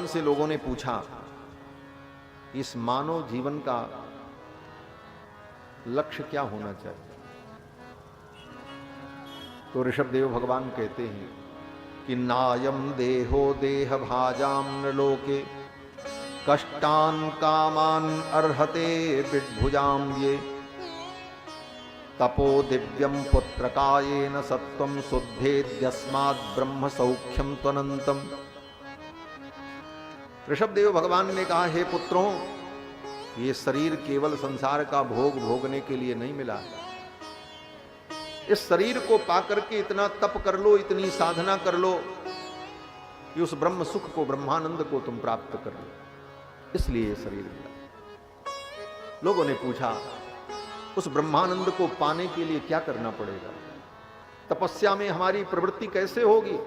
भगवान से लोगों ने पूछा, इस मानव जीवन का लक्ष्य क्या होना चाहिए? तो ऋषभदेव भगवान कहते हैं कि नायम देहो देह भाजाम नृलोके कष्टान कामान अर्हते विद्भुजाम ये तपो दिव्यम पुत्रकायेन सत्वम शुद्धेद्यस्मात् ब्रह्म सौख्यम त्वनंतम। ऋषभदेव भगवान ने कहा, हे पुत्रों, ये शरीर केवल संसार का भोग भोगने के लिए नहीं मिला। इस शरीर को पाकर के इतना तप कर लो, इतनी साधना कर लो कि उस ब्रह्म सुख को, ब्रह्मानंद को तुम प्राप्त कर लो, इसलिए ये शरीर मिला। लोगों ने पूछा, उस ब्रह्मानंद को पाने के लिए क्या करना पड़ेगा? तपस्या में हमारी प्रवृत्ति कैसे होगी?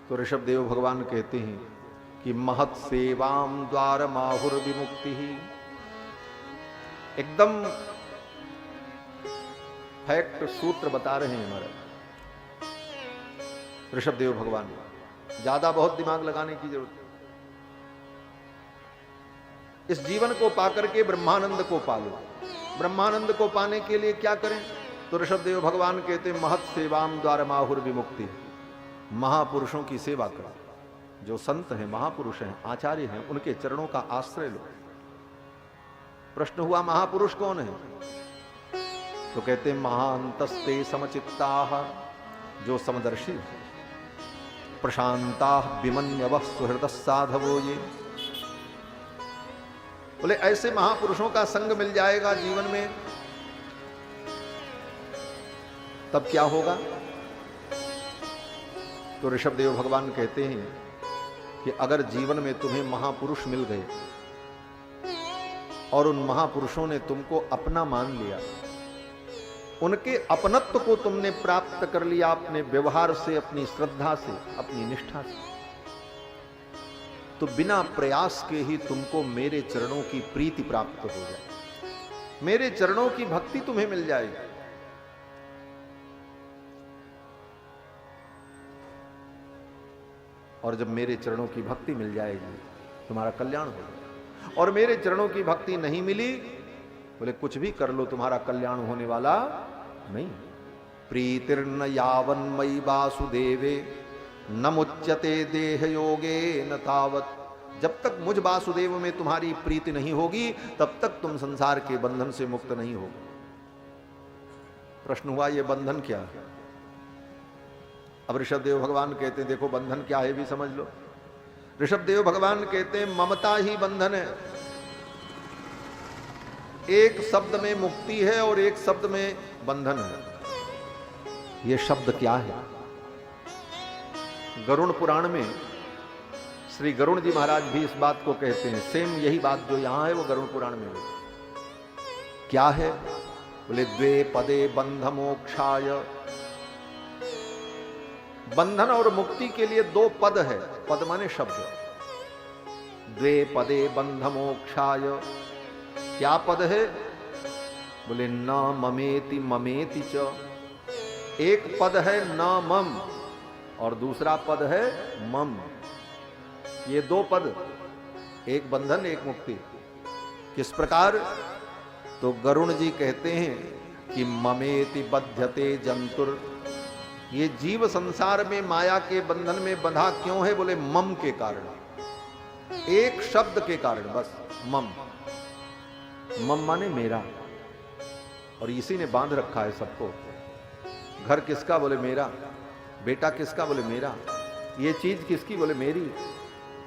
तो ऋषभदेव भगवान कहते हैं कि महत सेवाम द्वार माहुर विमुक्ति ही। एकदम फैक्ट सूत्र बता रहे हैं हमारे ऋषभदेव भगवान। ज्यादा बहुत दिमाग लगाने की जरूरत है। इस जीवन को पाकर के ब्रह्मानंद को पालो। ब्रह्मानंद को पाने के लिए क्या करें? तो ऋषभदेव भगवान कहते हैं, महत सेवाम द्वार माहुर विमुक्ति। महापुरुषों की सेवा करो। जो संत हैं, महापुरुष हैं, आचार्य हैं, उनके चरणों का आश्रय लो। प्रश्न हुआ, महापुरुष कौन है? तो कहते हैं, महांतस्ते समचित्ताः, जो समदर्शी है, प्रशांताः विमन्यवः सुहृदः साधवो ये। बोले ऐसे महापुरुषों का संग मिल जाएगा जीवन में, तब क्या होगा? तो ऋषभदेव भगवान कहते हैं कि अगर जीवन में तुम्हें महापुरुष मिल गए और उन महापुरुषों ने तुमको अपना मान लिया, उनके अपनत्व को तुमने प्राप्त कर लिया अपने व्यवहार से, अपनी श्रद्धा से, अपनी निष्ठा से, तो बिना प्रयास के ही तुमको मेरे चरणों की प्रीति प्राप्त हो जाए, मेरे चरणों की भक्ति तुम्हें मिल जाएगी। और जब मेरे चरणों की भक्ति मिल जाएगी, तुम्हारा कल्याण होगा। और मेरे चरणों की भक्ति नहीं मिली, बोले कुछ भी कर लो, तुम्हारा कल्याण होने वाला नहीं। प्रीतिर्न यावन मयि वासुदेवे न मुच्यते देह योगे न तावत। जब तक मुझ वासुदेव में तुम्हारी प्रीति नहीं होगी, तब तक तुम संसार के बंधन से मुक्त नहीं होगे। प्रश्न हुआ, ये बंधन क्या है? अब ऋषभदेव भगवान कहते हैं, देखो बंधन क्या है भी समझ लो। ऋषभदेव भगवान कहते हैं, ममता ही बंधन है। एक शब्द में मुक्ति है और एक शब्द में बंधन है। यह शब्द क्या है? गरुड़ पुराण में श्री गरुड़ जी महाराज भी इस बात को कहते हैं। सेम यही बात जो यहां है वो गरुड़ पुराण में है। क्या है? बोले द्वे पदे बंध मोक्षाय। बंधन और मुक्ति के लिए दो पद है। पद माने शब्द। द्वे पदे बंध मोक्षाय। क्या पद है? बोले न ममेति ममेति च। एक पद है न मम और दूसरा पद है मम। ये दो पद, एक बंधन एक मुक्ति। किस प्रकार? तो गरुड़ जी कहते हैं कि ममेति बध्यते जंतुर। ये जीव संसार में माया के बंधन में बंधा क्यों है? बोले मम के कारण, एक शब्द के कारण, बस मम। मम माने मेरा, और इसी ने बांध रखा है सबको। घर किसका? बोले मेरा। बेटा किसका? बोले मेरा। ये चीज किसकी? बोले मेरी।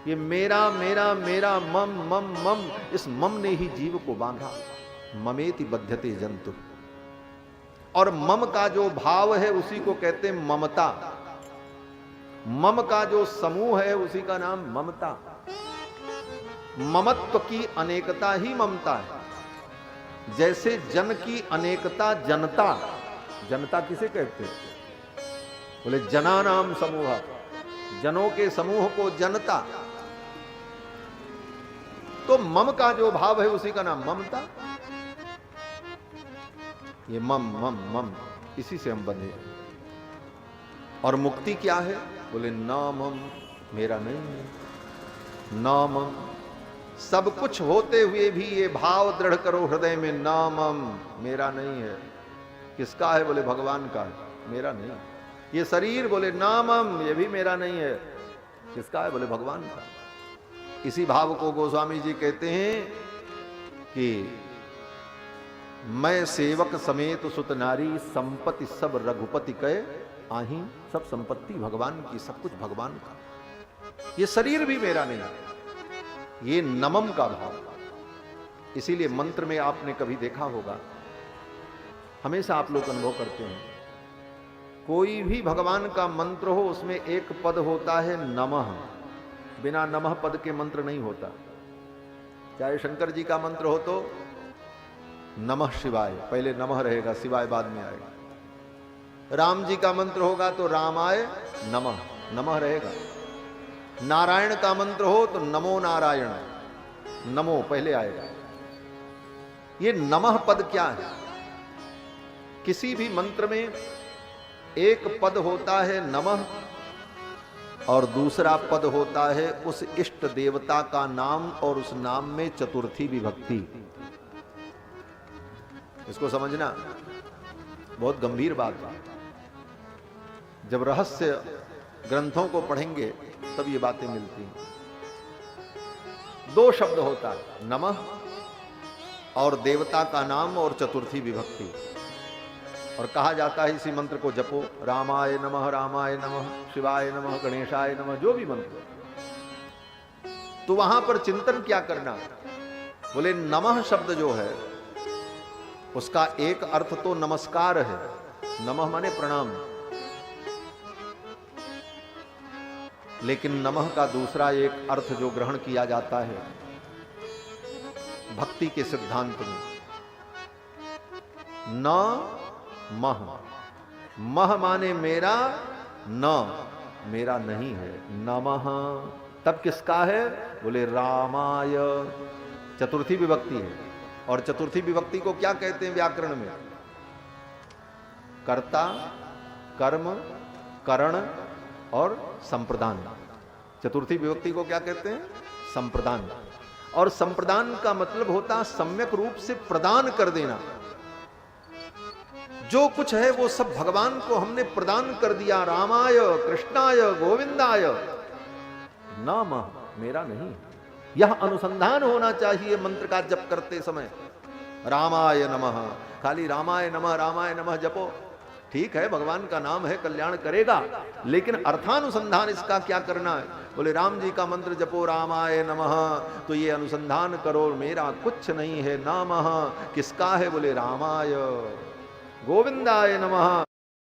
ये मेरा मेरा मेरा, मम मम मम, इस मम ने ही जीव को बांधा। ममेति बध्यते जंतु। और मम का जो भाव है उसी को कहते हैं ममता। मम का जो समूह है उसी का नाम ममता। ममत्व की अनेकता ही ममता है। जैसे जन की अनेकता जनता। जनता किसे कहते हैं? बोले जना नाम समूह। जनों के समूह को जनता। तो मम का जो भाव है उसी का नाम ममता। ये मम मम मम, इसी से हम बंधे। और मुक्ति क्या है? बोले नामम, मेरा नहीं है। नामम, सब कुछ होते हुए भी ये भाव दृढ़ करो हृदय में, नामम, मेरा नहीं है। किसका है? बोले भगवान का है, मेरा नहीं। ये शरीर, बोले नामम, ये भी मेरा नहीं है। किसका है? बोले भगवान का। इसी भाव को गोस्वामी जी कहते हैं कि मैं सेवक समेत सुत नारी, संपत्ति सब रघुपति कहे आही। सब संपत्ति भगवान की, सब कुछ भगवान का। ये शरीर भी मेरा नहीं है। ये नमम का भाव। इसीलिए मंत्र में आपने कभी देखा होगा, हमेशा आप लोग अनुभव करते हैं, कोई भी भगवान का मंत्र हो उसमें एक पद होता है नमः। बिना नमः पद के मंत्र नहीं होता। चाहे शंकर जी का मंत्र हो तो नमः शिवाय, पहले नमः रहेगा, शिवाय बाद में आएगा। राम जी का मंत्र होगा तो रामाय नमः, नमः रहेगा। नारायण का मंत्र हो तो नमो नारायण, नमो पहले आएगा। ये नमः पद क्या है? किसी भी मंत्र में एक पद होता है नमः और दूसरा पद होता है उस इष्ट देवता का नाम, और उस नाम में चतुर्थी विभक्ति। इसको समझना बहुत गंभीर बात है। जब रहस्य ग्रंथों को पढ़ेंगे तब ये बातें मिलती हैं। दो शब्द होता है, नमः और देवता का नाम और चतुर्थी विभक्ति। और कहा जाता है इसी मंत्र को जपो, रामाय नमः, शिवाय नमः, गणेशाय नमः, जो भी मंत्र। तो वहां पर चिंतन क्या करना? बोले नमः शब्द जो है उसका एक अर्थ तो नमस्कार है, नमः माने प्रणाम। लेकिन नमः का दूसरा एक अर्थ जो ग्रहण किया जाता है भक्ति के सिद्धांत में, न मह, मह माने मेरा, न मेरा नहीं है, नमः। तब किसका है? बोले रामाय, चतुर्थी विभक्ति है। और चतुर्थी विभक्ति को क्या कहते हैं व्याकरण में? कर्ता, कर्म, करण और संप्रदान। चतुर्थी विभक्ति को क्या कहते हैं? संप्रदान। और संप्रदान का मतलब होता सम्यक रूप से प्रदान कर देना। जो कुछ है वो सब भगवान को हमने प्रदान कर दिया। रामाय, कृष्णाय, गोविंदाय, नमः, मेरा नहीं। यह अनुसंधान होना चाहिए मंत्र का जप करते समय। रामाय नमः, खाली रामाय नमः जपो, ठीक है, भगवान का नाम है, कल्याण करेगा, लेकिन अर्थानुसंधान इसका क्या करना है? बोले राम जी का मंत्र जपो, रामाय नमः, तो ये अनुसंधान करो, मेरा कुछ नहीं है, नमः किसका है? बोले रामाय। गोविंदाय नमः,